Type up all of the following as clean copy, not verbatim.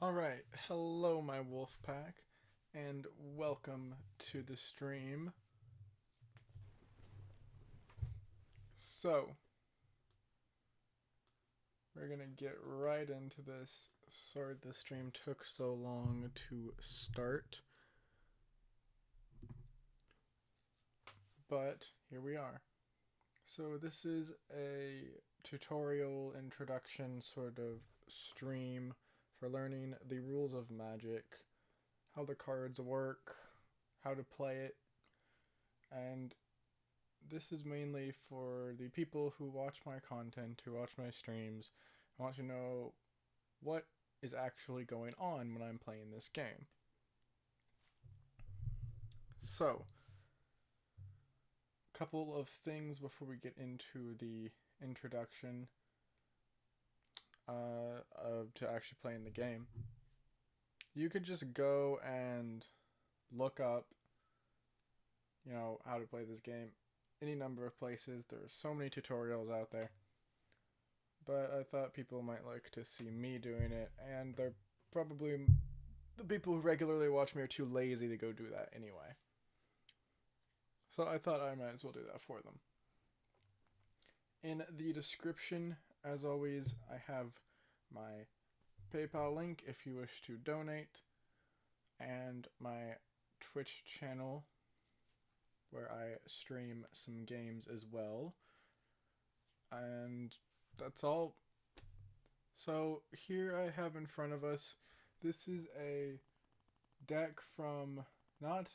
Alright, hello my wolf pack, and welcome to the stream. So, we're gonna get right into this. Sorry the stream took so long to start. But, here we are. So this is a tutorial introduction sort of stream for learning the rules of Magic, how the cards work, how to play it, and this is mainly for the people who watch my content, who watch my streams, and want to know what is actually going on when I'm playing this game. So, a couple of things before we get into the introduction to actually playing the game. You could just go and look up, how to play this game any number of places. There are so many tutorials out there. But I thought people might like to see me doing it, and they're probably the people who regularly watch me are too lazy to go do that anyway. So I thought I might as well do that for them. In the description, as always, I have my PayPal link if you wish to donate, and my Twitch channel where I stream some games as well. And that's all. So here I have in front of us, this is a deck from not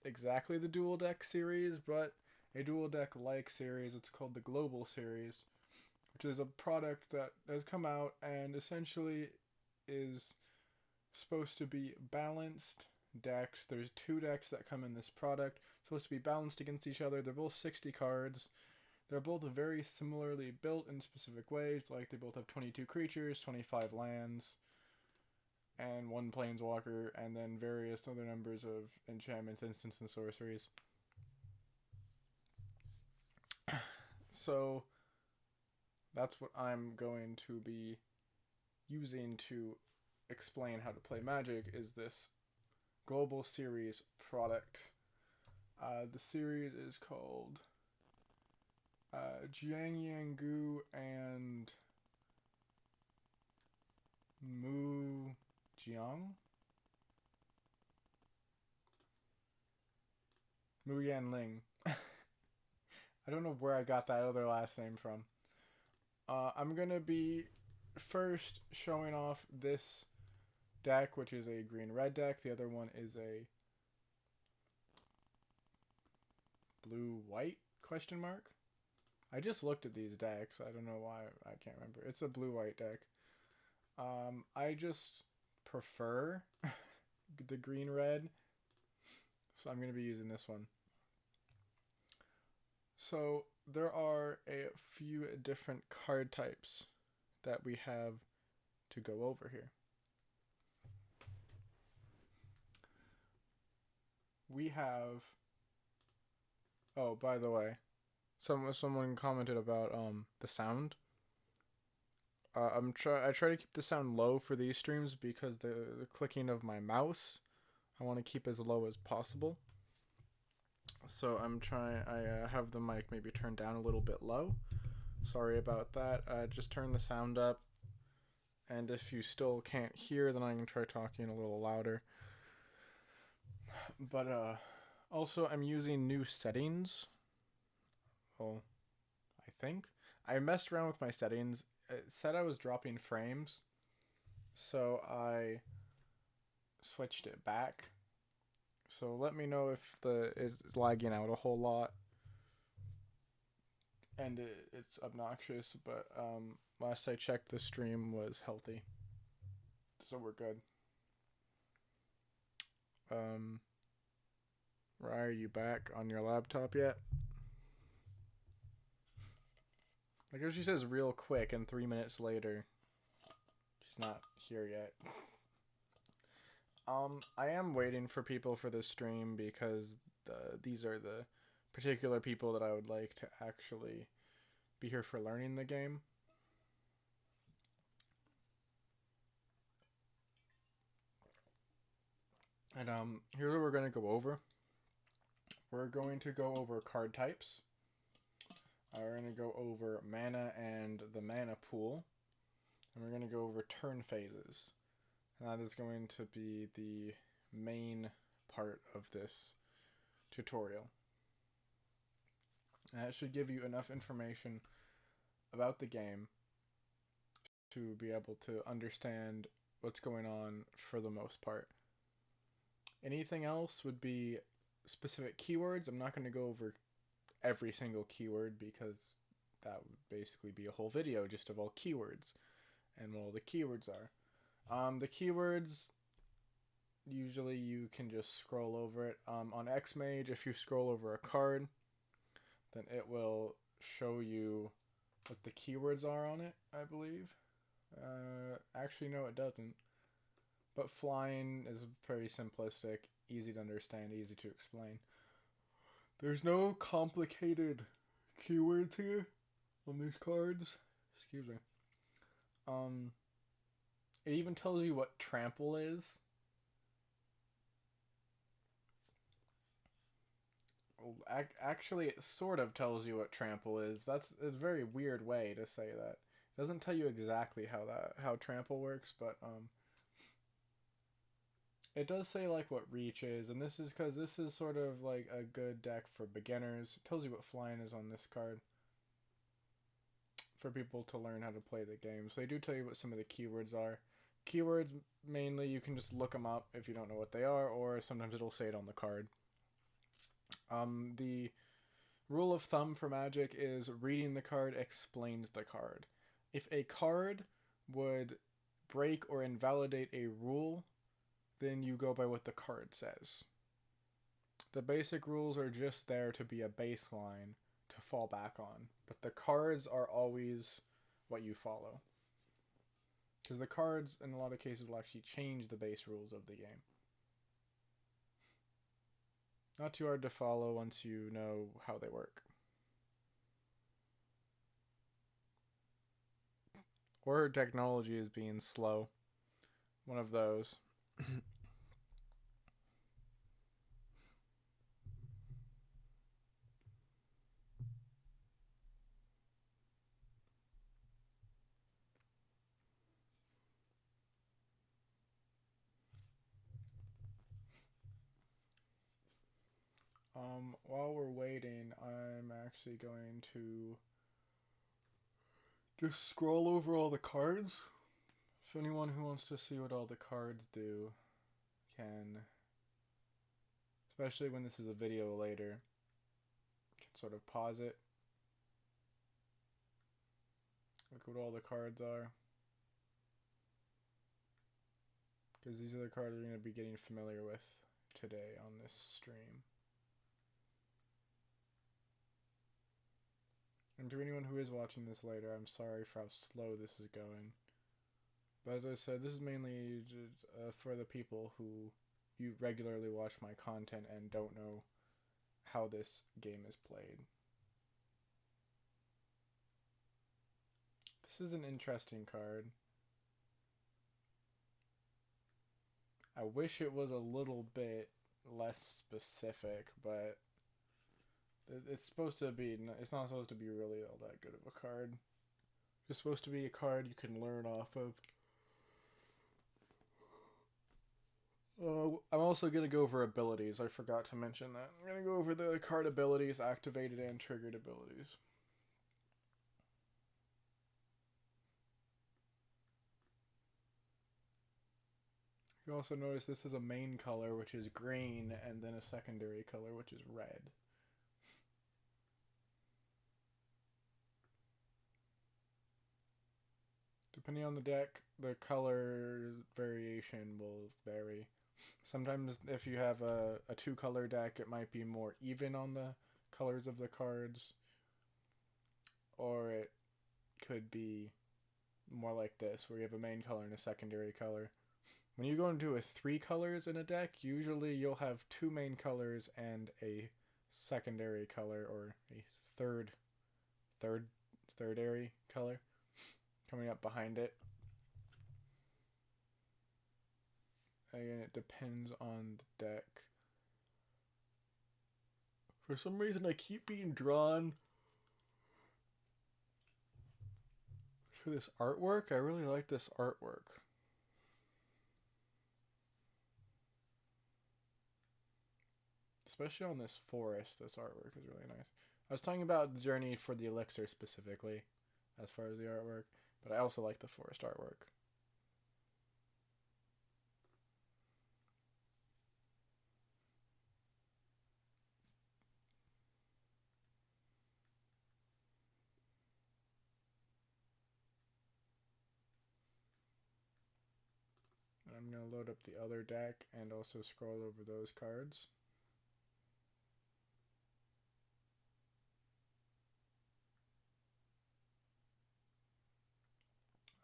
exactly the dual deck series, but a dual deck like series. It's called the Global series, which is a product that has come out and essentially is supposed to be balanced decks. There's two decks that come in this product, supposed to be balanced against each other. They're both 60 cards. They're both very similarly built in specific ways, like they both have 22 creatures, 25 lands, and one planeswalker, and then various other numbers of enchantments, instants, and sorceries. So that's what I'm going to be using to explain how to play Magic, is this Global Series product. The series is called Jiangyangu and Mu Jiang? Mu Yanling. I don't know where I got that other last name from. I'm going to be first showing off this deck, which is a green-red deck. The other one is a blue-white question mark. I just looked at these decks. I don't know why. I can't remember. It's a blue-white deck. I just prefer the green-red, so I'm going to be using this one. So there are a few different card types that we have to go over here. We have... Oh, by the way, someone commented about the sound. I try to keep the sound low for these streams because the clicking of my mouse, I want to keep as low as possible. So I have the mic maybe turned down a little bit low. Sorry about that. Just turn the sound up. And if you still can't hear, then I can try talking a little louder. But also I'm using new settings. Well, I think. I messed around with my settings. It said I was dropping frames, so I switched it back. So let me know if it's lagging out a whole lot and it's obnoxious, but last I checked the stream was healthy, so we're good. Ryan, are you back on your laptop yet? Like if she says real quick and 3 minutes later she's not here yet. I am waiting for people for this stream because these are the particular people that I would like to actually be here for learning the game. And here's what we're going to go over. We're going to go over card types. We're going to go over mana and the mana pool. And we're going to go over turn phases. And that is going to be the main part of this tutorial. And that should give you enough information about the game to be able to understand what's going on for the most part. Anything else would be specific keywords. I'm not going to go over every single keyword because that would basically be a whole video just of all keywords and what all the keywords are. The keywords, usually you can just scroll over it. On Xmage, if you scroll over a card, then it will show you what the keywords are on it, I believe. Actually, no, it doesn't. But flying is very simplistic, easy to understand, easy to explain. There's no complicated keywords here on these cards. Excuse me. It even tells you what trample is. Actually, it sort of tells you what trample is. That's a very weird way to say that. It doesn't tell you exactly how trample works, but it does say like what reach is, and this is because this is sort of like a good deck for beginners. It tells you what flying is on this card for people to learn how to play the game. So they do tell you what some of the keywords are. Keywords, mainly, you can just look them up if you don't know what they are, or sometimes it'll say it on the card. The rule of thumb for Magic is reading the card explains the card. If a card would break or invalidate a rule, then you go by what the card says. The basic rules are just there to be a baseline to fall back on, but the cards are always what you follow. Because the cards, in a lot of cases, will actually change the base rules of the game. Not too hard to follow once you know how they work. Or technology is being slow. One of those. While we're waiting, I'm actually going to just scroll over all the cards. If anyone who wants to see what all the cards do can, especially when this is a video later, can sort of pause it. Look what all the cards are. Because these are the cards we're going to be getting familiar with today on this stream. And to anyone who is watching this later, I'm sorry for how slow this is going. But as I said, this is mainly for the people who you regularly watch my content and don't know how this game is played. This is an interesting card. I wish it was a little bit less specific, but it's supposed to be, it's not supposed to be really all that good of a card. It's supposed to be a card you can learn off of. I'm also going to go over abilities. I forgot to mention that. I'm going to go over the card abilities, activated and triggered abilities. You also notice this is a main color, which is green, and then a secondary color, which is red. Depending on the deck, the color variation will vary. Sometimes if you have a two-color deck, it might be more even on the colors of the cards. Or it could be more like this, where you have a main color and a secondary color. When you go into a 3 colors in a deck, usually you'll have 2 main colors and a secondary color, or a thirdary color coming up behind it. Again, it depends on the deck. For some reason, I keep being drawn to this artwork. I really like this artwork. Especially on this forest, this artwork is really nice. I was talking about the journey for the elixir specifically, as far as the artwork, but I also like the forest artwork. I'm going to load up the other deck and also scroll over those cards.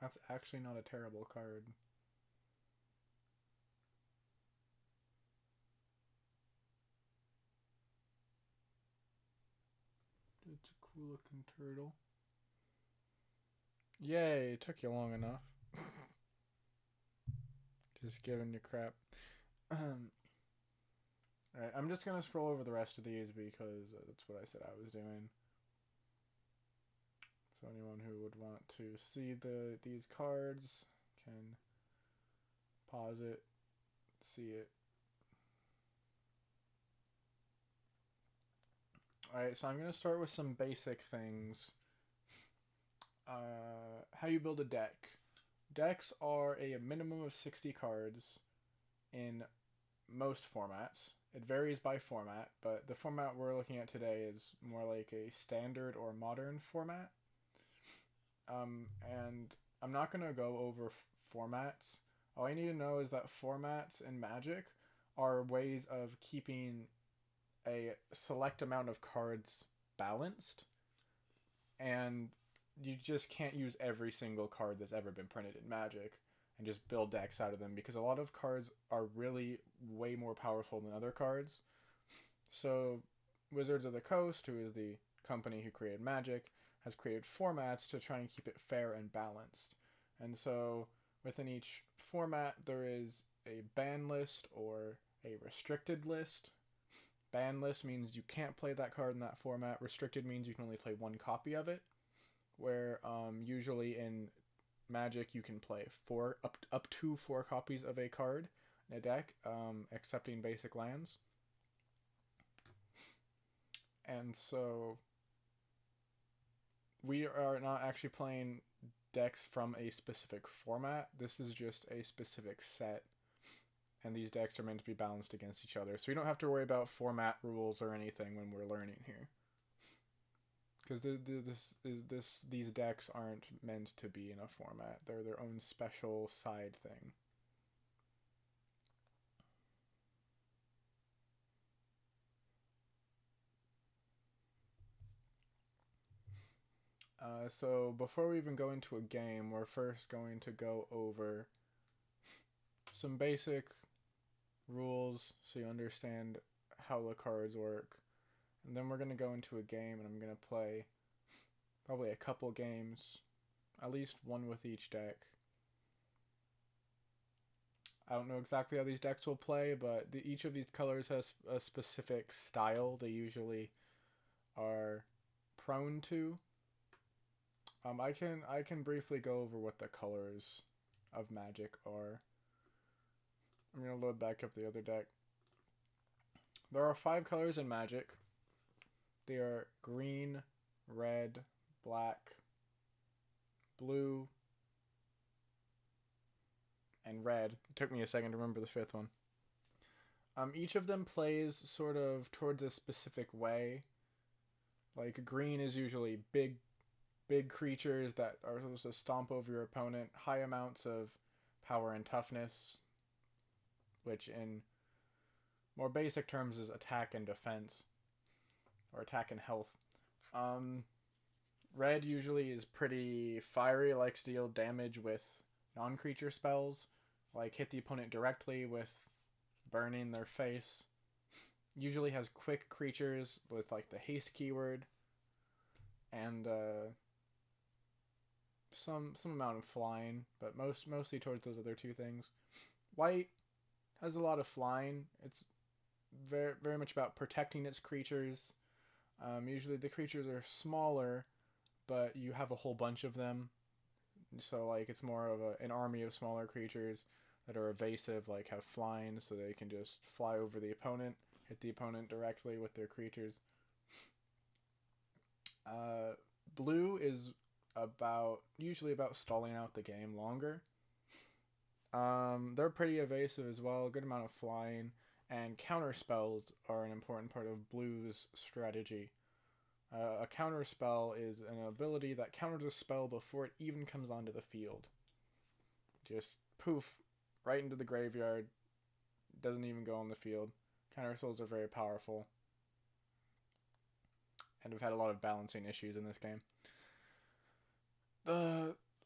That's actually not a terrible card. It's a cool looking turtle. Yay, it took you long enough. Just giving you crap. Alright, I'm just gonna scroll over the rest of these because that's what I said I was doing. So anyone who would want to see these cards can pause it, see it. Alright, so I'm gonna start with some basic things. How you build a deck. Decks are a minimum of 60 cards in most formats. It varies by format, but the format we're looking at today is more like a standard or modern format. And I'm not going to go over formats. All I need to know is that formats in Magic are ways of keeping a select amount of cards balanced, and you just can't use every single card that's ever been printed in Magic and just build decks out of them, because a lot of cards are really way more powerful than other cards. So Wizards of the Coast, who is the company who created Magic, has created formats to try and keep it fair and balanced. And so within each format there is a ban list or a restricted list. Ban list means you can't play that card in that format. Restricted means you can only play one copy of it, where usually in Magic you can play up to 4 copies of a card in a deck, excepting basic lands. And so we are not actually playing decks from a specific format. This is just a specific set, and these decks are meant to be balanced against each other. So we don't have to worry about format rules or anything when we're learning here, because these decks aren't meant to be in a format. They're their own special side thing. So before we even go into a game, we're first going to go over some basic rules so you understand how the cards work. And then we're going to go into a game, and I'm going to play probably a couple games, at least one with each deck. I don't know exactly how these decks will play, but each of these colors has a specific style they usually are prone to. I can briefly go over what the colors of Magic are. I'm going to load back up the other deck. There are 5 colors in Magic. They are green, red, black, blue, and red. It took me a second to remember the 5th one. Each of them plays sort of towards a specific way. Like green is usually big creatures that are supposed to stomp over your opponent, high amounts of power and toughness, which in more basic terms is attack and defense, or attack and health. Red usually is pretty fiery, likes to deal damage with non-creature spells, like hit the opponent directly with burning their face. Usually has quick creatures with like the haste keyword, and some amount of flying, but mostly towards those other 2 things. White Has a lot of flying. It's very much about protecting its creatures. Usually the creatures are smaller, but you have a whole bunch of them. So like it's more of an army of smaller creatures that are evasive, like have flying, so they can just fly over the opponent, hit the opponent directly with their creatures. Blue is usually about stalling out the game longer. They're pretty evasive as well, a good amount of flying, and counter spells are an important part of Blue's strategy. A counter spell is an ability that counters a spell before it even comes onto the field. Just poof, right into the graveyard, doesn't even go on the field. Counter spells are very powerful, and have had a lot of balancing issues in this game.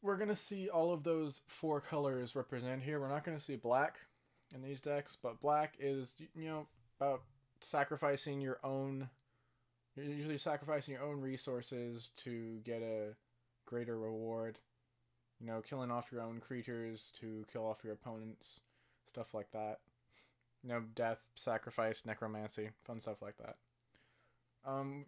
We're going to see all of those 4 colors represented here. We're not going to see black in these decks, but black is, about sacrificing your own. You're usually sacrificing your own resources to get a greater reward. Killing off your own creatures to kill off your opponents, stuff like that. Death, sacrifice, necromancy, fun stuff like that.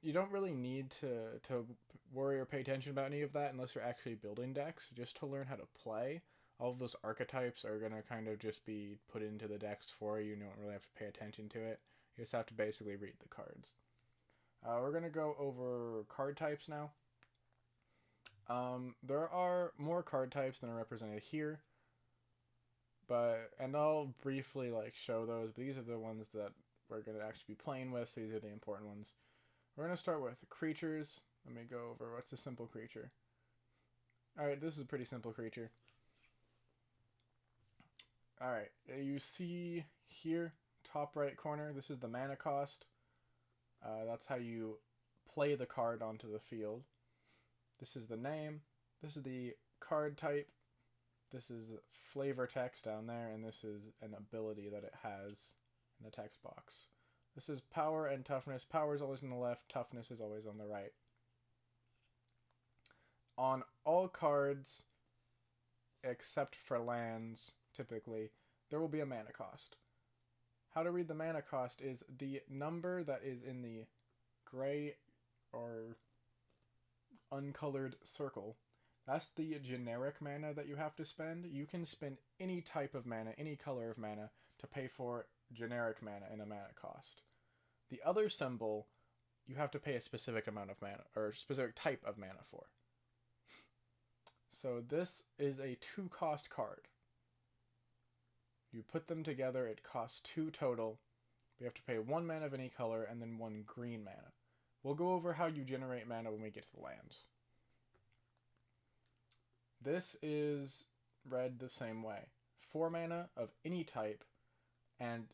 You don't really need to worry or pay attention about any of that unless you're actually building decks. Just to learn how to play, all of those archetypes are going to kind of just be put into the decks for you. You don't really have to pay attention to it. You just have to basically read the cards. We're going to go over card types now. There are more card types than are represented here. And I'll briefly show those, but these are the ones that we're going to actually be playing with, so these are the important ones. We're going to start with creatures. Let me go over what's a simple creature. Alright, this is a pretty simple creature. Alright, you see here, top right corner, this is the mana cost. That's how you play the card onto the field. This is the name. This is the card type. This is flavor text down there, and this is an ability that it has in the text box. This is power and toughness. Power is always on the left, toughness is always on the right. On all cards, except for lands, typically, there will be a mana cost. How to read the mana cost is the number that is in the gray or uncolored circle. That's the generic mana that you have to spend. You can spend any type of mana, any color of mana, to pay for generic mana in a mana cost. The other symbol, you have to pay a specific amount of mana, or specific type of mana for. So this is a 2-cost card. You put them together, it costs 2 total. We have to pay 1 mana of any color and then 1 green mana. We'll go over how you generate mana when we get to the lands. This is read the same way. 4 mana of any type and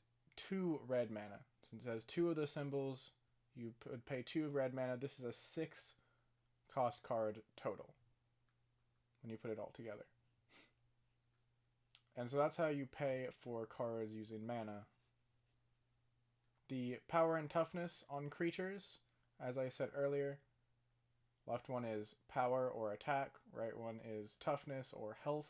2 red mana. Since it has 2 of the symbols, you would pay 2 red mana. This is a 6-cost card total when you put it all together. And so that's how you pay for cards using mana. The power and toughness on creatures, as I said earlier, left one is power or attack, right one is toughness or health.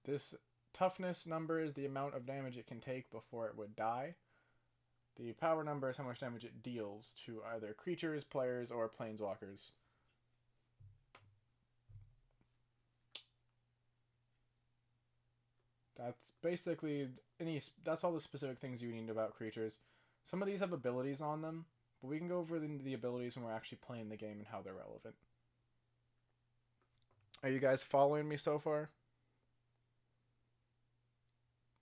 This toughness number is the amount of damage it can take before it would die. The power number is how much damage it deals to either creatures, players, or planeswalkers. That's basically that's all the specific things you need about creatures. Some of these have abilities on them, but we can go over the abilities when we're actually playing the game and how they're relevant. Are you guys following me so far?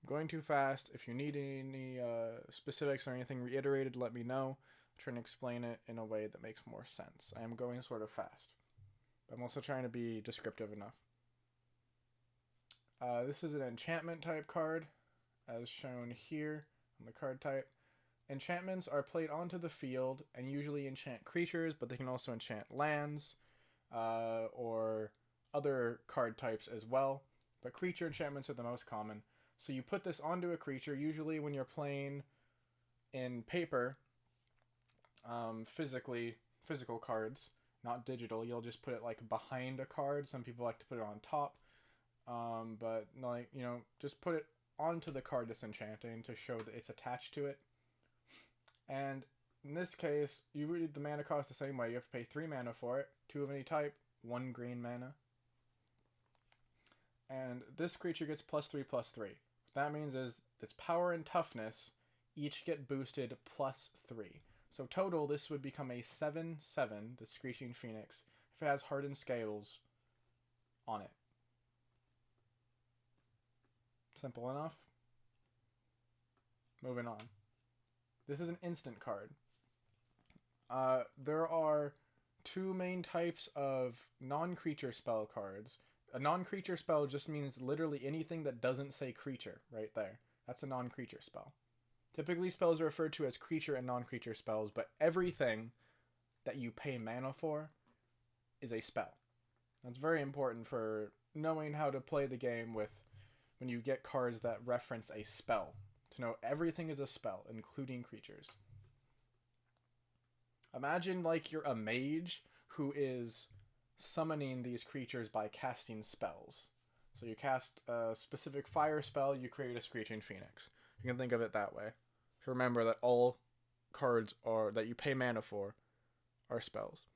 I'm going too fast. If you need any specifics or anything reiterated, let me know. I'm trying to explain it in a way that makes more sense. I am going sort of fast, but I'm also trying to be descriptive enough. This is an enchantment type card, as shown here on the card type. Enchantments are played onto the field and usually enchant creatures, but they can also enchant lands or other card types as well. But creature enchantments are the most common. So you put this onto a creature, usually when you're playing in paper, physical cards, not digital. You'll just put it behind a card. Some people like to put it on top. But just put it onto the card disenchanting to show that it's attached to it. And in this case, you read the mana cost the same way. You have to pay 3 mana for it, 2 of any type, 1 green mana. And this creature gets +3/+3. What that means is its power and toughness each get boosted +3. So total, this would become a 7/7, the Screeching Phoenix, if it has Hardened Scales on it. Simple enough. Moving on. This is an instant card. There are 2 main types of non-creature spell cards. A non-creature spell just means literally anything that doesn't say creature right there. That's a non-creature spell. Typically, spells are referred to as creature and non-creature spells, but everything that you pay mana for is a spell. That's very important for knowing how to play the game with when you get cards that reference a spell. To know everything is a spell, including creatures. Imagine like you're a mage who is summoning these creatures by casting spells. So you cast a specific fire spell, you create a Screeching Phoenix. You can think of it that way. To remember that all cards that you pay mana for are spells.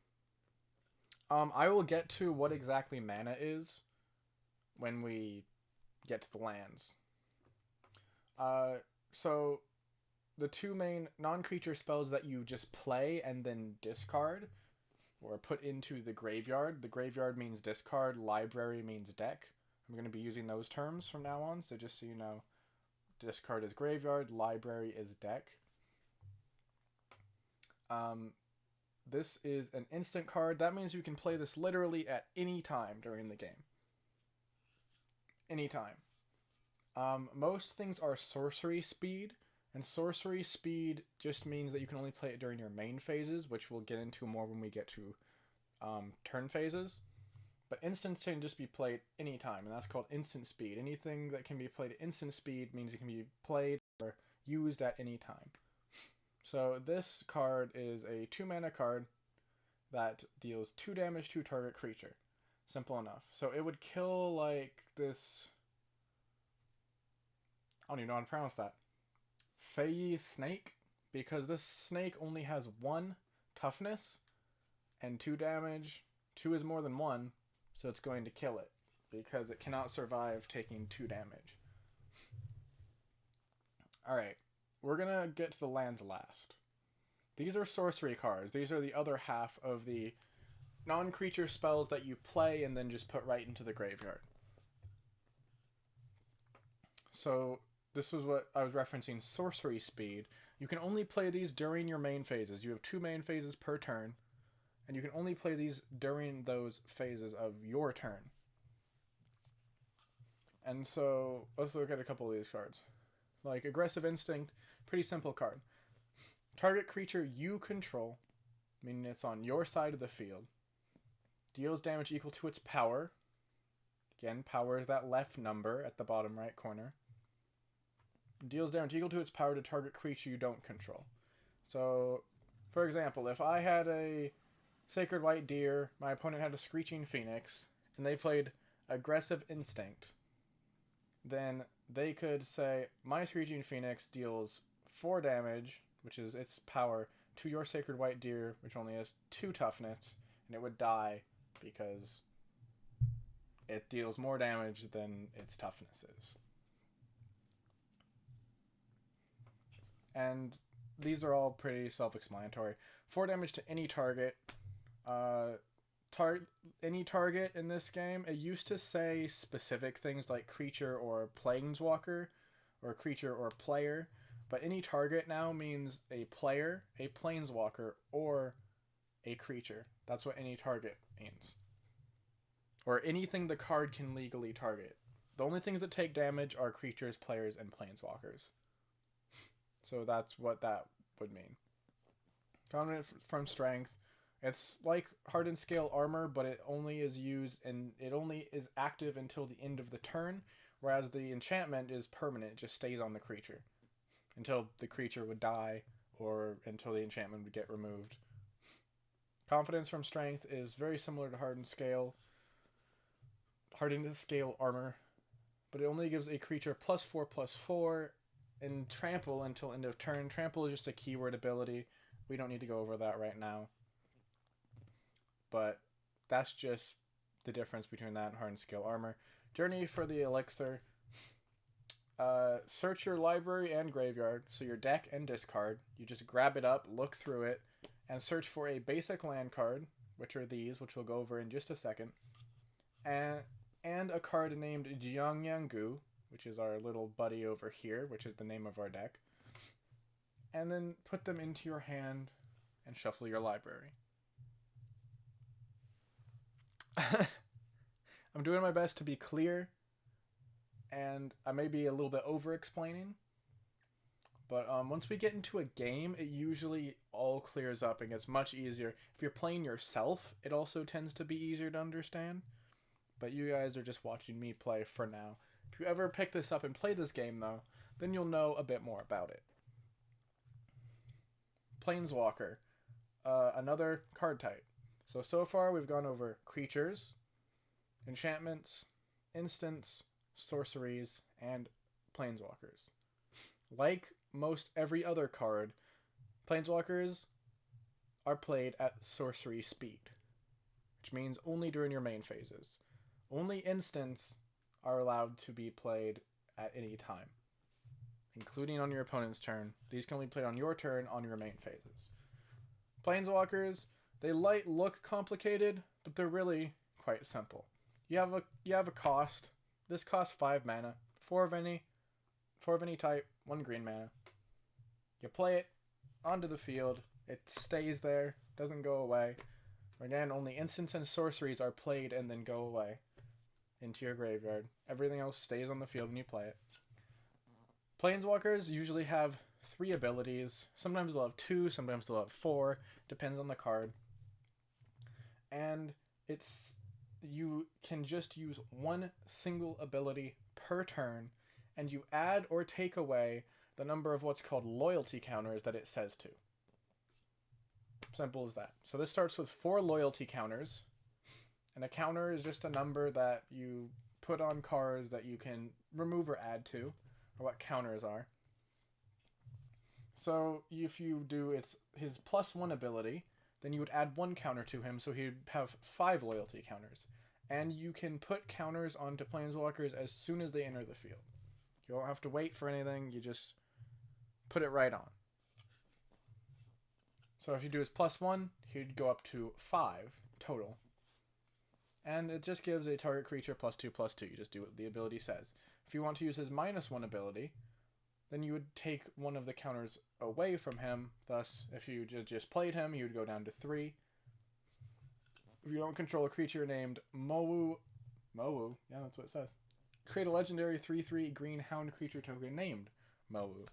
I will get to what exactly mana is when we get to the lands. So the 2 main non-creature spells that you just play and then discard or put into the graveyard. The graveyard means discard, library means deck. I'm going to be using those terms from now on, so just so you know, discard is graveyard, library is deck. This is an instant card. That means you can play this literally at any time during the game. Anytime. Most things are sorcery speed, and sorcery speed just means that you can only play it during your main phases, which we'll get into more when we get to turn phases. But instants can just be played anytime, and that's called instant speed. Anything that can be played at instant speed means it can be played or used at any time. So this card is a 2 mana card that deals 2 damage to target creature. Simple enough. So it would kill like this... I don't even know how to pronounce that. Fey snake, because this snake only has 1 toughness and 2 damage. 2 is more than 1, so it's going to kill it because it cannot survive taking 2 damage. Alright, we're gonna get to the lands last. These are sorcery cards. These are the other half of the non-creature spells that you play and then just put right into the graveyard. So this was what I was referencing, sorcery speed. You can only play these during your main phases. You have 2 main phases per turn, and you can only play these during those phases of your turn. And so let's look at a couple of these cards. Like Aggressive Instinct, pretty simple card. Target creature you control, meaning it's on your side of the field, deals damage equal to its power. Again, power is that left number at the bottom right corner. Deals damage equal to its power to target creature you don't control. So, for example, if I had a Sacred White Deer, my opponent had a Screeching Phoenix, and they played Aggressive Instinct, then they could say, my Screeching Phoenix deals 4 damage, which is its power, to your Sacred White Deer, which only has 2 toughness, and it would die because it deals more damage than its toughness is. And these are all pretty self-explanatory. 4 damage to any target. Any target in this game, it used to say specific things like creature or planeswalker, or creature or player, but any target now means a player, a planeswalker, or a creature. That's what any target means. Or anything the card can legally target. The only things that take damage are creatures, players, and planeswalkers. So that's what that would mean. Dominant from strength. It's like Hardened Scale Armor, but it only is used and it only is active until the end of the turn, whereas the enchantment is permanent, it just stays on the creature until the creature would die or until the enchantment would get removed. Confidence from strength is very similar to Hardened Scale Armor. but it only gives a creature +4/+4 and trample until end of turn. Trample is just a keyword ability. We don't need to go over that right now. But that's just the difference between that and Hardened Scale Armor. Journey for the Elixir. Search your library and graveyard, so your deck and discard. You just grab it up, look through it, and search for a basic land card, which are these, which we'll go over in just a second, and a card named Jiangyangu, which is our little buddy over here, which is the name of our deck, and then put them into your hand and shuffle your library. I'm doing my best to be clear, and I may be a little bit over-explaining, but once we get into a game, it usually all clears up and gets much easier. If you're playing yourself, it also tends to be easier to understand, but you guys are just watching me play for now. If you ever pick this up and play this game, though, then you'll know a bit more about it. Planeswalker, another card type. So far we've gone over creatures, enchantments, instants, sorceries, and planeswalkers. Like most every other card, planeswalkers are played at sorcery speed, which means only during your main phases. Only instants are allowed to be played at any time, including on your opponent's turn. These can only be played on your turn on your main phases. Planeswalkers, they look complicated, but they're really quite simple. You have a cost. This costs 5 mana, 4 of any type, 1 green mana. You play it onto the field. It stays there, doesn't go away. Again, only instants and sorceries are played and then go away into your graveyard. Everything else stays on the field when you play it. Planeswalkers usually have 3 abilities. Sometimes they'll have 2, sometimes they'll have 4. Depends on the card. And you can just use 1 single ability per turn, and you add or take away the number of what's called loyalty counters that it says to. Simple as that. So this starts with 4 loyalty counters, and a counter is just a number that you put on cards that you can remove or add to, or what counters are. So if you do his +1 ability, then you would add 1 counter to him, so he'd have 5 loyalty counters. And you can put counters onto planeswalkers as soon as they enter the field. You don't have to wait for anything, you just put it right on. So if you do his +1, he'd go up to 5 total. And it just gives a target creature +2/+2. You just do what the ability says. If you want to use his -1 ability, then you would take one of the counters away from him. Thus, if you just played him, he would go down to 3. If you don't control a creature named Mowu, yeah, that's what it says. Create a legendary 3/3 green hound creature token named Mowu.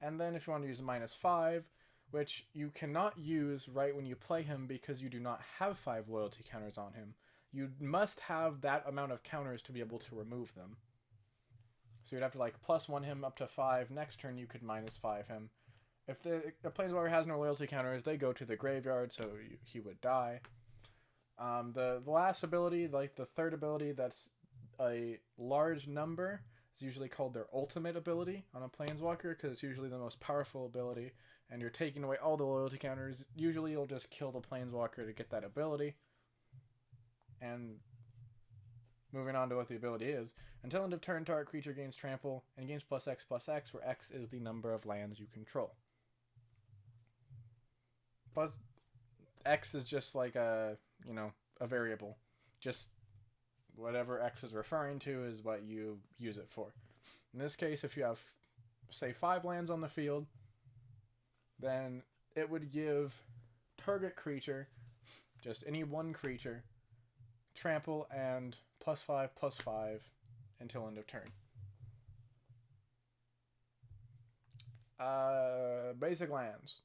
And then if you want to use -5, which you cannot use right when you play him because you do not have 5 loyalty counters on him. You must have that amount of counters to be able to remove them. So you'd have to +1 him up to 5. Next turn you could -5 him. If the planeswalker has no loyalty counters, they go to the graveyard, so he would die. The last ability, the third ability, that's a large number, is usually called their ultimate ability on a planeswalker, because it's usually the most powerful ability, and you're taking away all the loyalty counters. Usually you'll just kill the planeswalker to get that ability. And moving on to what the ability is. Until end of turn, target creature gains trample and gains +X/+X, where X is the number of lands you control. Plus, X is just like a variable. Just whatever X is referring to is what you use it for. In this case, if you have, say, 5 lands on the field, then it would give target creature, just any one creature, trample and +5/+5 until end of turn. Basic lands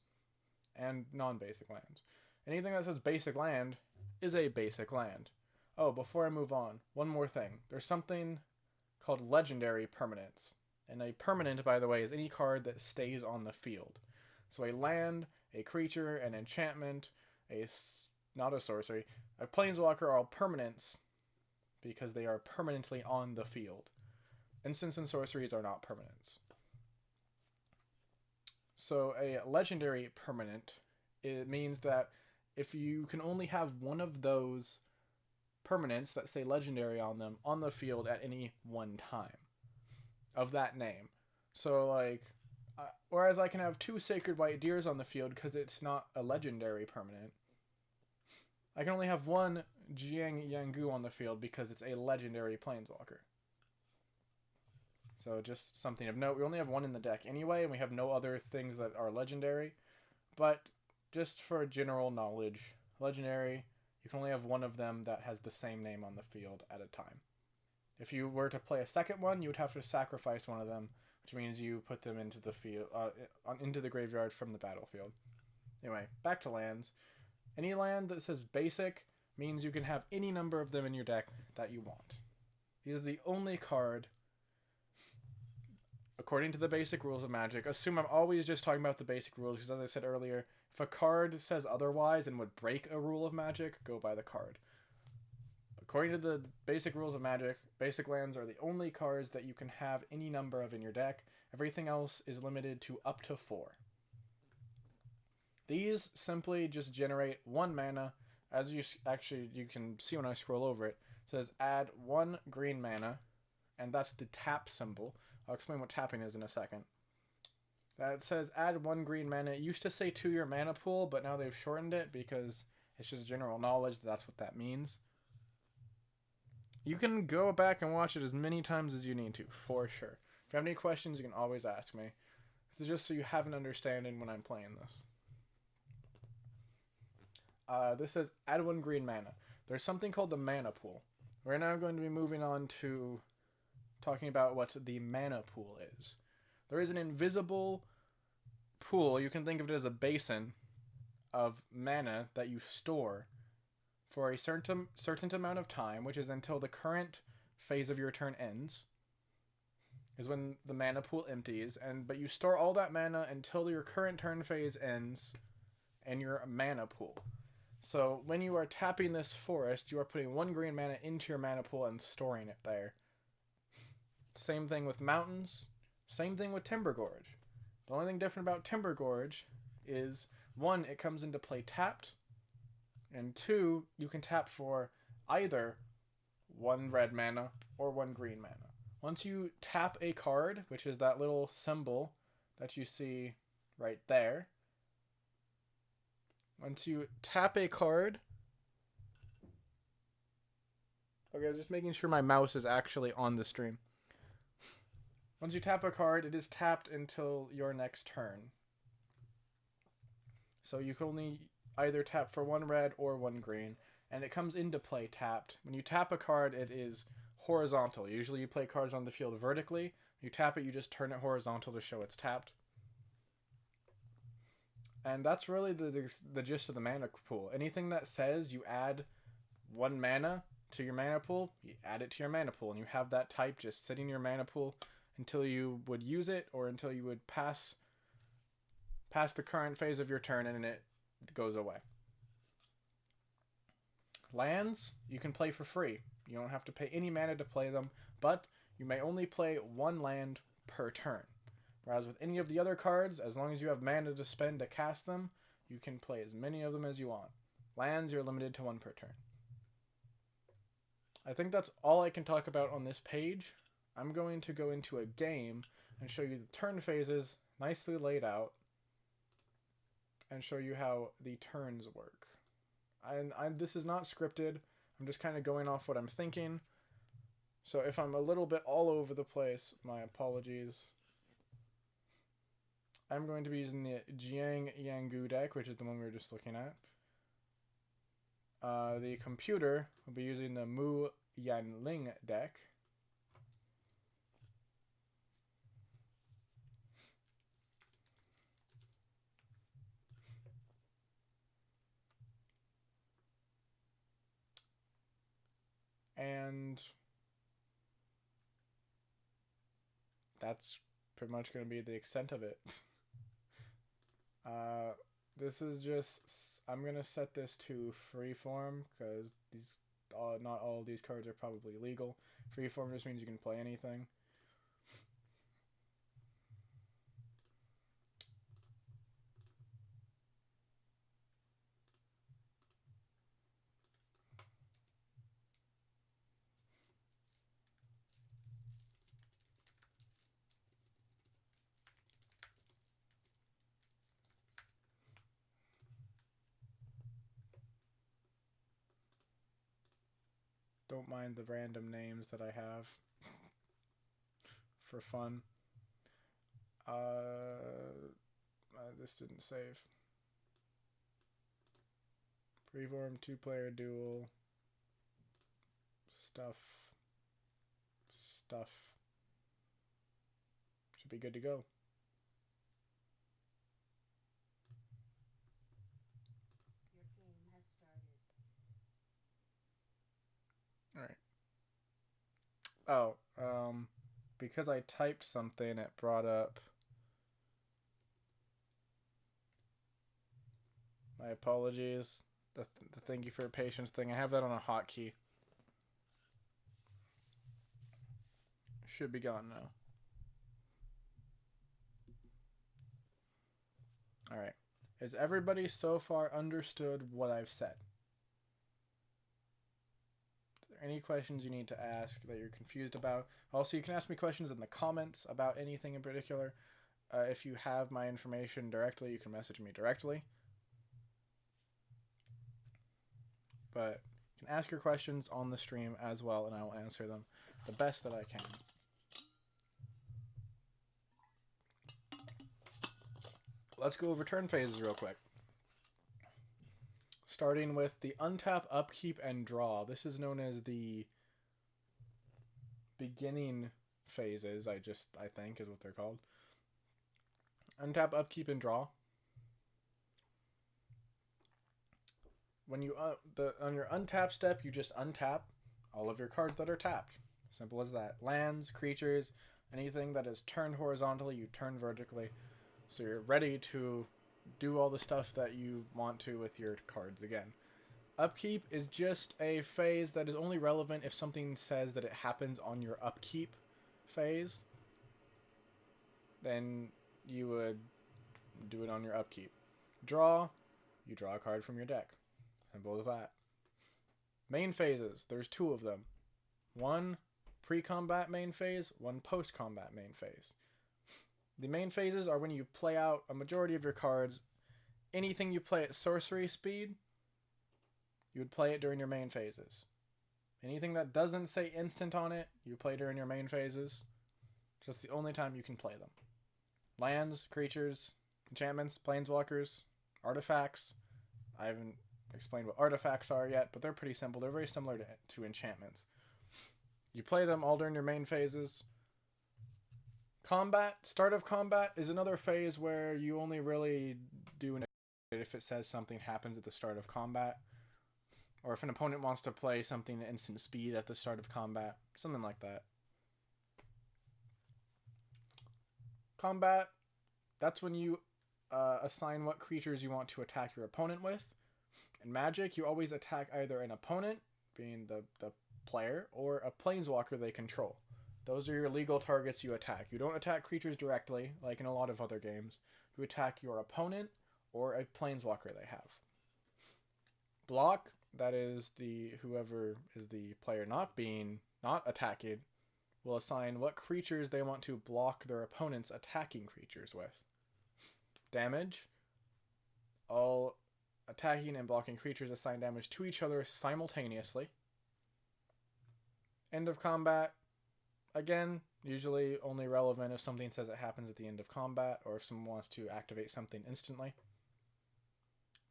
and non-basic lands. Anything that says basic land is a basic land. Oh, before I move on, one more thing. There's something called legendary permanents. And a permanent, by the way, is any card that stays on the field. So a land, a creature, an enchantment, not a sorcery, a planeswalker are all permanents because they are permanently on the field. Instants and sorceries are not permanents. So a legendary permanent, it means that if you can only have one of those permanents that say legendary on them on the field at any one time of that name. So like, whereas I can have 2 Sacred White Deers on the field because it's not a legendary permanent, I can only have 1 Jiang Yangu on the field because it's a legendary planeswalker. So just something of note. We only have 1 in the deck anyway, and we have no other things that are legendary. But just for general knowledge, legendary, you can only have 1 of them that has the same name on the field at a time. If you were to play a second one, you would have to sacrifice one of them, which means you put them into the field, into the graveyard from the battlefield. Anyway, back to lands. Any land that says basic means you can have any number of them in your deck that you want. These are the only card, according to the basic rules of Magic. Assume I'm always just talking about the basic rules, because as I said earlier, if a card says otherwise and would break a rule of Magic, go by the card. According to the basic rules of Magic, basic lands are the only cards that you can have any number of in your deck. Everything else is limited to up to 4. These simply just generate 1 mana. As you can see when I scroll over it, it says add 1 green mana, and that's the tap symbol. I'll explain what tapping is in a second. That says add 1 green mana. It used to say to your mana pool, but now they've shortened it because it's just general knowledge that that's what that means. You can go back and watch it as many times as you need to, for sure. If you have any questions, you can always ask me. This is just so you have an understanding when I'm playing this. This says add 1 green mana. There's something called the mana pool. We're now going to be moving on to talking about what the mana pool is. There is an invisible pool. You can think of it as a basin of mana that you store for a certain amount of time, which is until the current phase of your turn ends, is when the mana pool empties. But you store all that mana until your current turn phase ends in your mana pool. So when you are tapping this forest, you are putting 1 green mana into your mana pool and storing it there. Same thing with mountains. Same thing with Timber Gorge. The only thing different about Timber Gorge is, 1, it comes into play tapped, and 2, you can tap for either 1 red mana or 1 green mana. Once you tap a card, which is that little symbol that you see right there, once you tap a card... Okay, just making sure my mouse is actually on the stream. Once you tap a card, it is tapped until your next turn. So you can only either tap for 1 red or 1 green, and it comes into play tapped. When you tap a card, it is horizontal. Usually you play cards on the field vertically. When you tap it, you just turn it horizontal to show it's tapped. And that's really the gist of the mana pool. Anything that says you add 1 mana to your mana pool, you add it to your mana pool, and you have that type just sitting in your mana pool until you would use it, or until you would pass the current phase of your turn and it goes away. Lands, you can play for free. You don't have to pay any mana to play them, but you may only play 1 land per turn. Whereas with any of the other cards, as long as you have mana to spend to cast them, you can play as many of them as you want. Lands, you're limited to 1 per turn. I think that's all I can talk about on this page. I'm going to go into a game and show you the turn phases nicely laid out, and show you how the turns work. This is not scripted. I'm just kind of going off what I'm thinking. So if I'm a little bit all over the place, my apologies. I'm going to be using the Jiang Yangu deck, which is the one we were just looking at. The computer will be using the Mu Yanling deck. And that's pretty much going to be the extent of it. This is just... I'm going to set this to freeform because not all of these cards are probably legal. Freeform just means you can play anything. Don't mind the random names that I have for fun. This didn't save. Freeform 2-player duel. Stuff. Should be good to go. Your game has started. Alright. Oh, because I typed something, it brought up... My apologies. The thank you for your patience thing. I have that on a hotkey. Should be gone now. Alright. Has everybody so far understood what I've said? Are there any questions you need to ask that you're confused about? Also, you can ask me questions in the comments about anything in particular. If you have my information directly, you can message me directly. But you can ask your questions on the stream as well, and I will answer them the best that I can. Let's go over turn phases real quick. Starting with the untap, upkeep, and draw. This is known as the beginning phases, I think is what they're called. Untap, upkeep, and draw. When you on your untap step, you just untap all of your cards that are tapped. Simple as that. Lands, creatures, anything that is turned horizontally, you turn vertically. So you're ready to do all the stuff that you want to with your cards again. Upkeep is just a phase that is only relevant if something says that it happens on your upkeep phase. Then you would do it on your upkeep. Draw, you draw a card from your deck. Simple as that. Main phases, there's 2 of them. One pre-combat main phase, one post-combat main phase. The main phases are when you play out a majority of your cards. Anything you play at sorcery speed, you would play it during your main phases. Anything that doesn't say instant on it, you play during your main phases. It's just the only time you can play them. Lands, creatures, enchantments, planeswalkers, artifacts. I haven't explained what artifacts are yet, but they're pretty simple. They're very similar to enchantments. You play them all during your main phases. Combat, start of combat is another phase where you only really do it if it says something happens at the start of combat, or if an opponent wants to play something at instant speed at the start of combat, something like that. Combat, that's when you assign what creatures you want to attack your opponent with. In Magic, you always attack either an opponent, being the player, or a planeswalker they control. Those are your legal targets you attack. You don't attack creatures directly, like in a lot of other games. You attack your opponent or a planeswalker they have. Block, that is whoever is the player not attacking, will assign what creatures they want to block their opponent's attacking creatures with. Damage, all attacking and blocking creatures assign damage to each other simultaneously. End of combat, again, usually only relevant if something says it happens at the end of combat, or if someone wants to activate something instantly.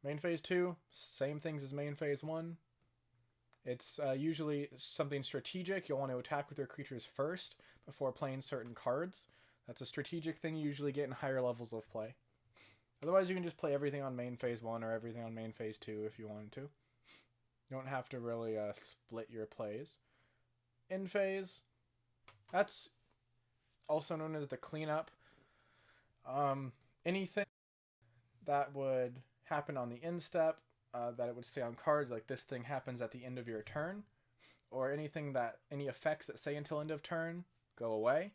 Main phase 2, same things as main phase 1. It's usually something strategic. You'll want to attack with your creatures first before playing certain cards. That's a strategic thing you usually get in higher levels of play. Otherwise, you can just play everything on main phase 1 or everything on main phase 2 if you wanted to. You don't have to really split your plays. End phase, that's also known as the cleanup. Anything that would happen on the end step, that it would say on cards, like this thing happens at the end of your turn, or any effects that say until end of turn go away.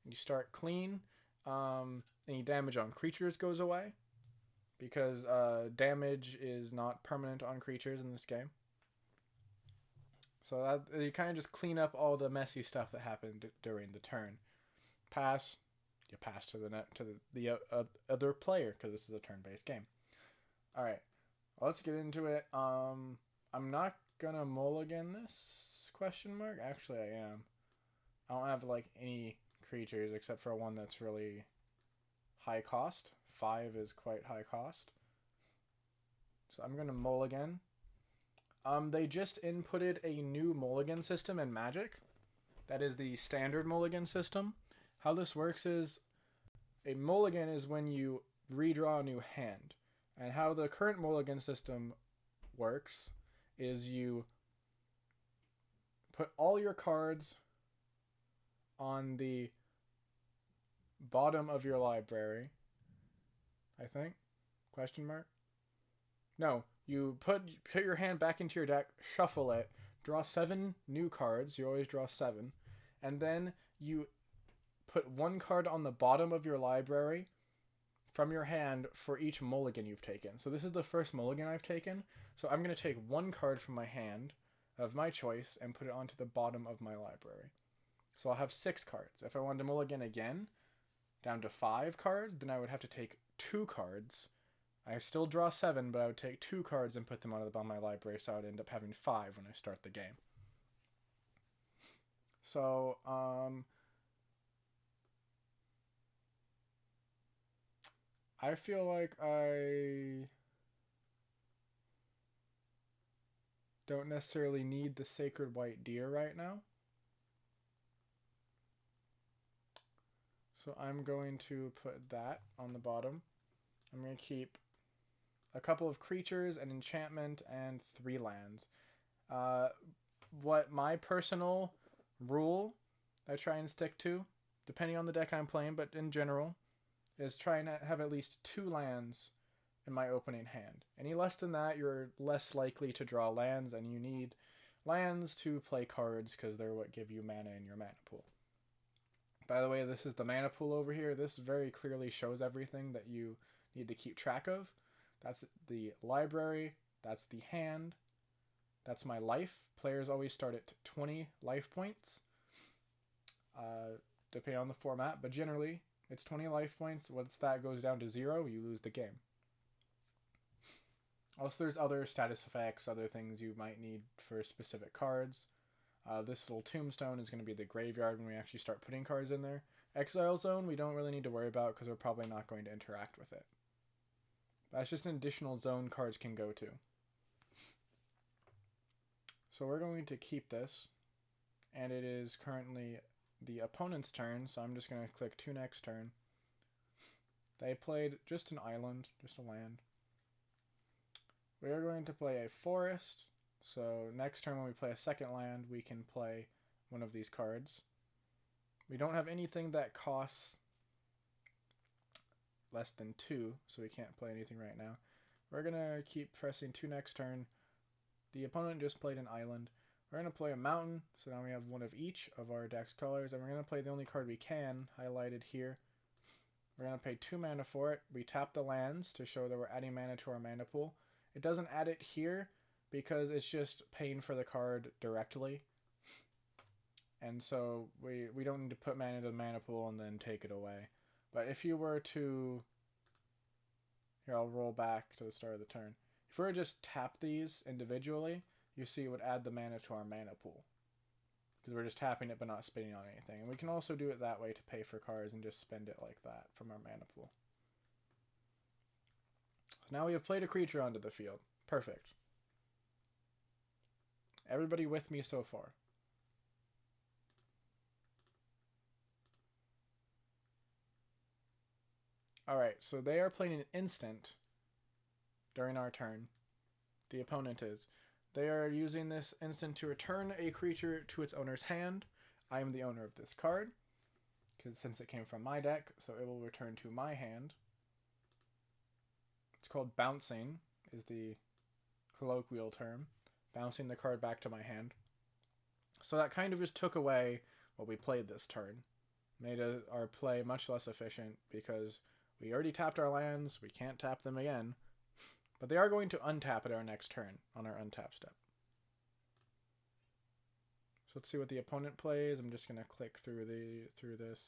You start clean. Any damage on creatures goes away, because damage is not permanent on creatures in this game. So that you kind of just clean up all the messy stuff that happened during the turn. Pass, you pass to the other player, because this is a turn-based game. All right, well, let's get into it. I'm not gonna mulligan this question mark. Actually, I am. I don't have like any creatures except for one that's really high cost. 5 is quite high cost. So I'm gonna mulligan. They just inputted a new mulligan system in Magic. That is the standard mulligan system. How this works is, a mulligan is when you redraw a new hand. And how the current mulligan system works is you put all your cards on the bottom of your library, I think? Question mark? No, you put your hand back into your deck, shuffle it, draw 7 new cards. You always draw 7. And then you put 1 card on the bottom of your library from your hand for each mulligan you've taken. So this is the first mulligan I've taken. So I'm going to take 1 card from my hand of my choice and put it onto the bottom of my library. So I'll have 6 cards. If I wanted to mulligan again, down to 5 cards, then I would have to take 2 cards. I still draw 7, but I would take 2 cards and put them on the bottom of my library, so I would end up having 5 when I start the game. So, I feel like I don't necessarily need the Sacred White Deer right now. So I'm going to put that on the bottom. I'm going to keep a couple of creatures, an enchantment, and 3 lands. What my personal rule I try and stick to, depending on the deck I'm playing, but in general, is trying to have at least 2 lands in my opening hand. Any less than that, you're less likely to draw lands, and you need lands to play cards because they're what give you mana in your mana pool. By the way, this is the mana pool over here. This very clearly shows everything that you need to keep track of. That's the library, that's the hand, that's my life. Players always start at 20 life points, depending on the format, but generally it's 20 life points. Once that goes down to 0, you lose the game. Also, there's other status effects, other things you might need for specific cards. This little tombstone is going to be the graveyard when we actually start putting cards in there. Exile zone we don't really need to worry about because we're probably not going to interact with it. That's just an additional zone cards can go to. So we're going to keep this, and it is currently the opponent's turn, so I'm just going to click 2 next turn. They played just an island, just a land. We are going to play a forest, so next turn when we play a second land, we can play one of these cards. We don't have anything that costs less than 2, so we can't play anything right now. We're going to keep pressing 2 next turn. The opponent just played an island. We're going to play a mountain, so now we have 1 of each of our deck's colors, and we're going to play the only card we can, highlighted here. We're going to pay 2 mana for it. We tap the lands to show that we're adding mana to our mana pool. It doesn't add it here because it's just paying for the card directly. And so we don't need to put mana into the mana pool and then take it away. But if you were to... Here, I'll roll back to the start of the turn. If we were to just tap these individually, you see it would add the mana to our mana pool. Because we're just tapping it but not spending on anything. And we can also do it that way to pay for cards and just spend it like that from our mana pool. So now we have played a creature onto the field. Perfect. Everybody with me so far? Alright, so they are playing an instant during our turn. The opponent is. They are using this instant to return a creature to its owner's hand. I am the owner of this card, since it came from my deck, so it will return to my hand. It's called Bouncing, is the colloquial term, bouncing the card back to my hand. So that kind of just took away what we played this turn. Made our play much less efficient because we already tapped our lands, we can't tap them again, but they are going to untap at our next turn on our untap step. So let's see what the opponent plays. I'm just going to click through this.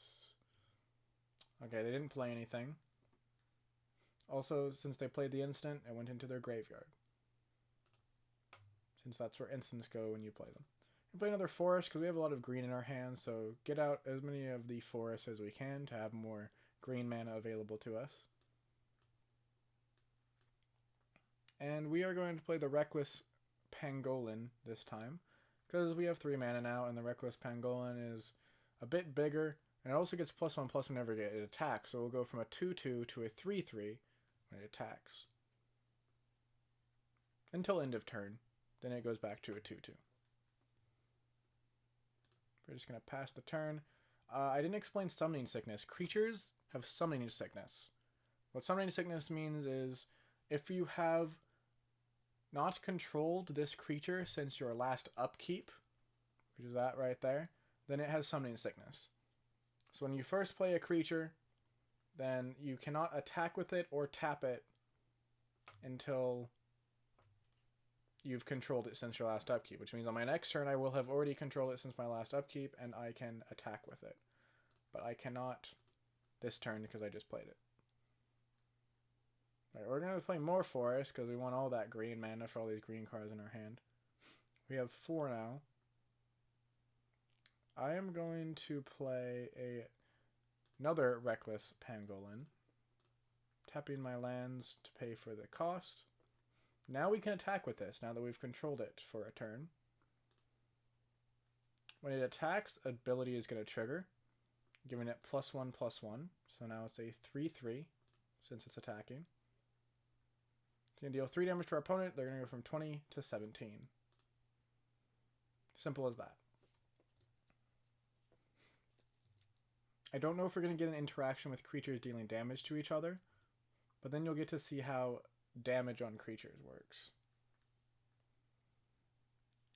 Okay, they didn't play anything. Also, since they played the instant, it went into their graveyard. Since that's where instants go when you play them. We play another forest because we have a lot of green in our hands, so get out as many of the forests as we can to have more green mana available to us. And we are going to play the Reckless Pangolin this time, because we have 3 mana now, and the Reckless Pangolin is a bit bigger, and it also gets +1/+1 whenever it attacks, so we'll go from a 2/2 to a 3/3 when it attacks. Until end of turn, then it goes back to a 2/2. We're just going to pass the turn. I didn't explain Summoning Sickness. Creatures have Summoning Sickness. What Summoning Sickness means is if you have not controlled this creature since your last upkeep, which is that right there, then it has Summoning Sickness. So when you first play a creature, then you cannot attack with it or tap it until you've controlled it since your last upkeep, which means on my next turn I will have already controlled it since my last upkeep and I can attack with it. But I cannot this turn because I just played it. Alright, we're going to play more forest because we want all that green mana for all these green cards in our hand. We have 4 now. I am going to play another Reckless Pangolin, tapping my lands to pay for the cost. Now we can attack with this, now that we've controlled it for a turn. When it attacks, ability is going to trigger, giving it +1/+1. So now it's a 3/3, since it's attacking. It's going to deal 3 damage to our opponent. They're going to go from 20 to 17. Simple as that. I don't know if we're going to get an interaction with creatures dealing damage to each other, but then you'll get to see how damage on creatures works.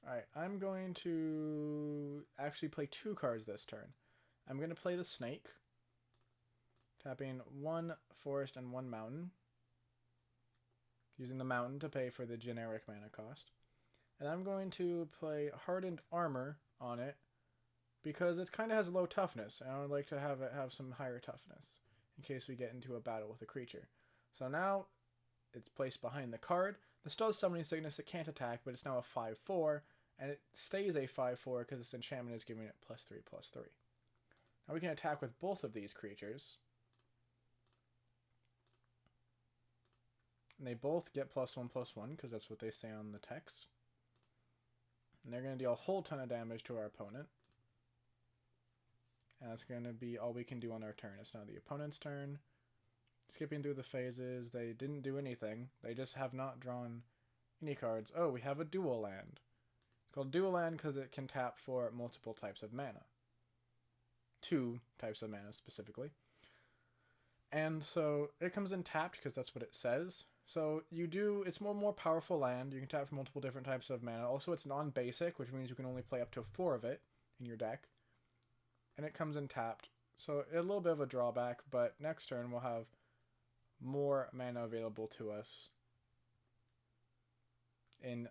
Alright, I'm going to actually play 2 cards this turn. I'm going to play the Snake, tapping 1 forest and 1 mountain, using the mountain to pay for the generic mana cost. And I'm going to play Hardened Armor on it because it kind of has low toughness, and I would like to have it have some higher toughness in case we get into a battle with a creature. So now it's placed behind the card. This does Summoning Sickness. It can't attack, but it's now a 5/4, and it stays a 5/4 because its enchantment is giving it +3/+3. Now we can attack with both of these creatures, and they both get +1/+1 because that's what they say on the text. And they're going to deal a whole ton of damage to our opponent. And that's going to be all we can do on our turn. It's now the opponent's turn. Skipping through the phases, they didn't do anything. They just have not drawn any cards. Oh, we have a dual land. It's called dual land because it can tap for multiple types of mana. 2 types of mana specifically. And so it comes in tapped because that's what it says. So it's more powerful land. You can tap for multiple different types of mana. Also, it's non-basic, which means you can only play up to 4 of it in your deck. And it comes in tapped. So a little bit of a drawback, but next turn we'll have more mana available to us in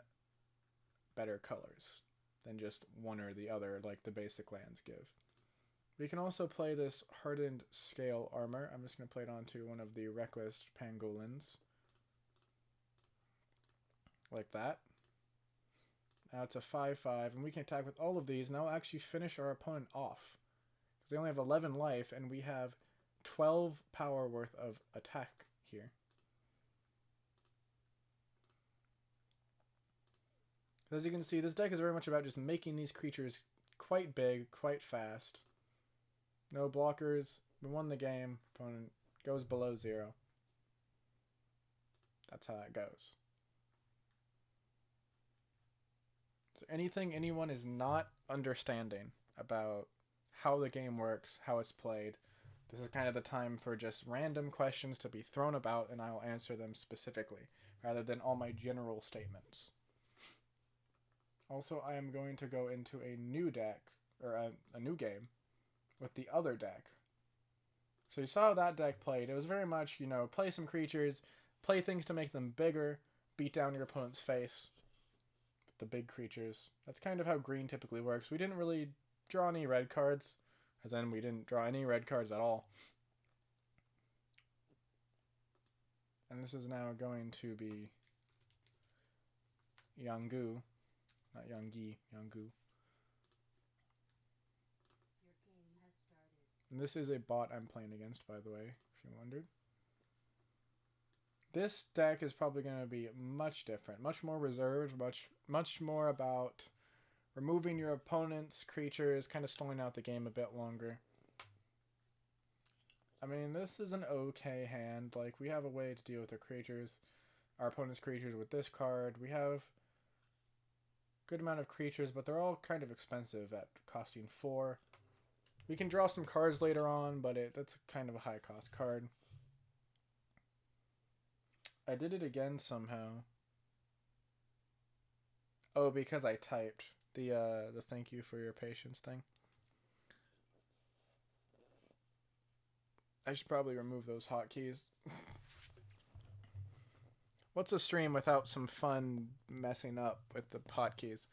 better colors than just one or the other like the basic lands give. We can also play this Hardened Scale Armor. I'm just going to play it onto one of the Reckless Pangolins. Like that. Now it's a 5/5, and we can attack with all of these, and that'll actually finish our opponent off. Because they only have 11 life, and we have 12 power worth of attack here. As you can see, this deck is very much about just making these creatures quite big, quite fast. No blockers. We won the game. Opponent goes below 0. That's how that goes. Is there anything anyone is not understanding about how the game works, how it's played? This is kind of the time for just random questions to be thrown about, and I'll answer them specifically. rather than all my general statements. Also, I am going to go into a new deck, or a new game, with the other deck. So you saw how that deck played. It was very much, you know, play some creatures, play things to make them bigger, beat down your opponent's face with the big creatures. That's kind of how green typically works. We didn't really draw any red cards, as in we didn't draw any red cards at all. And this is now going to be Yangu. Not Yangi, Yangu. Your game has started. And this is a bot I'm playing against, by the way, if you wondered. This deck is probably going to be much different, much more reserved, much more about removing your opponent's creatures, kind of stalling out the game a bit longer. I mean, this is an okay hand. Like, we have a way to deal with our opponent's creatures with this card. We have good amount of creatures, but they're all kind of expensive at costing 4. We can draw some cards later on, but that's kind of a high cost card. I did it again somehow. Oh, because I typed the thank you for your patience thing. I should probably remove those hotkeys. What's a stream without some fun messing up with the hotkeys?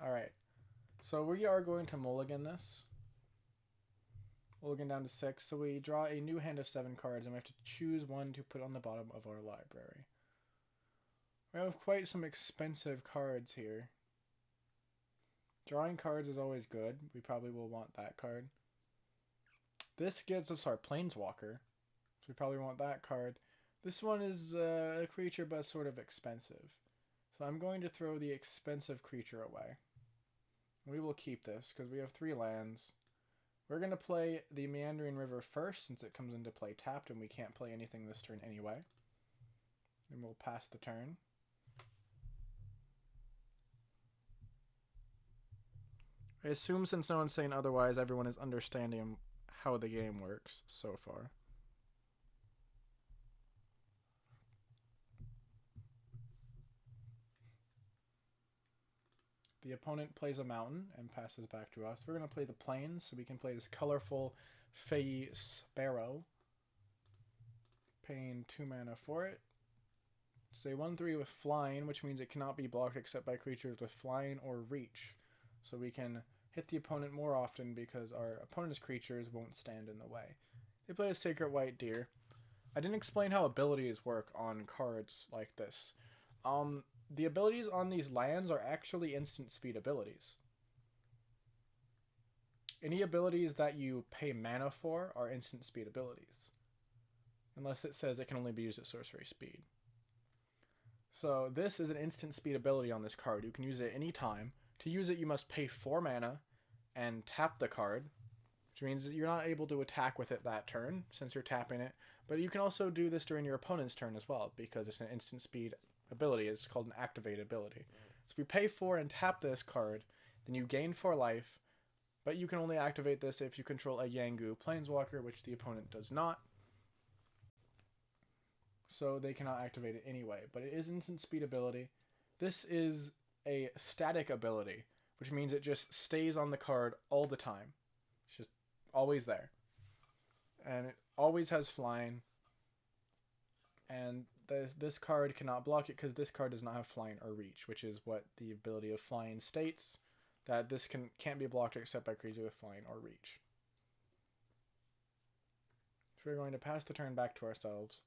Alright, so we are going to mulligan this. Mulligan down to 6, so we draw a new hand of 7 cards, and we have to choose one to put on the bottom of our library. We have quite some expensive cards here. Drawing cards is always good. We probably will want that card. This gives us our Planeswalker, so we probably want that card. This one is a creature, but sort of expensive. So I'm going to throw the expensive creature away. We will keep this, because we have 3 lands. We're going to play the Meandering River first, since it comes into play tapped, and we can't play anything this turn anyway. Then we'll pass the turn. I assume since no one's saying otherwise, everyone is understanding how the game works so far. The opponent plays a mountain and passes back to us. We're going to play the plains, so we can play this colorful Fey Sparrow. Paying 2 mana for it. It's a 1/3 with flying, which means it cannot be blocked except by creatures with flying or reach. So we can hit the opponent more often because our opponent's creatures won't stand in the way. They play a Sacred White Deer. I didn't explain how abilities work on cards like this. The abilities on these lands are actually instant speed abilities. Any abilities that you pay mana for are instant speed abilities. Unless it says it can only be used at sorcery speed. So this is an instant speed ability on this card. You can use it any time. To use it, you must pay 4 mana and tap the card, which means that you're not able to attack with it that turn since you're tapping it. But you can also do this during your opponent's turn as well because it's an instant speed ability. It's called an activate ability. So if you pay 4 and tap this card, then you gain 4 life, but you can only activate this if you control a Yangu Planeswalker, which the opponent does not. So they cannot activate it anyway, but it is instant speed ability. This is a static ability, which means it just stays on the card all the time. It's just always there. And it always has flying. And this card cannot block it because this card does not have flying or reach, which is what the ability of flying states, that this can't be blocked except by creatures with flying or reach. So we're going to pass the turn back to ourselves.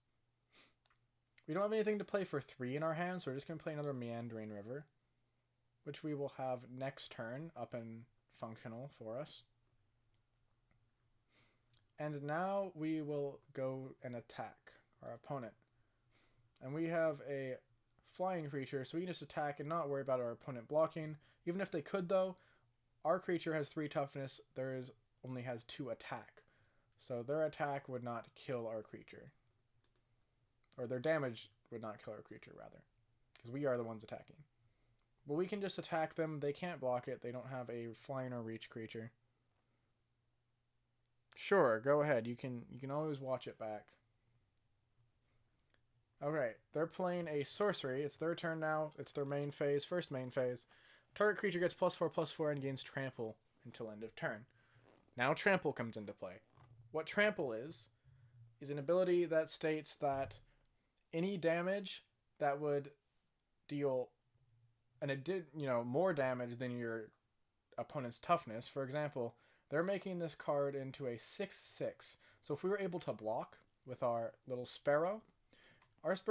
We don't have anything to play for 3 in our hand, so we're just going to play another Meandering River, which we will have next turn up and functional for us. And now we will go and attack our opponent. And we have a flying creature, so we can just attack and not worry about our opponent blocking. Even if they could, though, our creature has 3 toughness, theirs only has 2 attack. So their attack would not kill our creature. Or their damage would not kill our creature, rather. Because we are the ones attacking. But we can just attack them. They can't block it. They don't have a flying or reach creature. Sure, go ahead. You can always watch it back. Alright, they're playing a sorcery. It's their turn now. It's their main phase, first main phase. Target creature gets +4/+4 and gains trample until end of turn. Now trample comes into play. What trample is an ability that states that any damage that would deal more damage than your opponent's toughness. For example, they're making this card into a 6/6. So if we were able to block with our little sparrow, our sparrow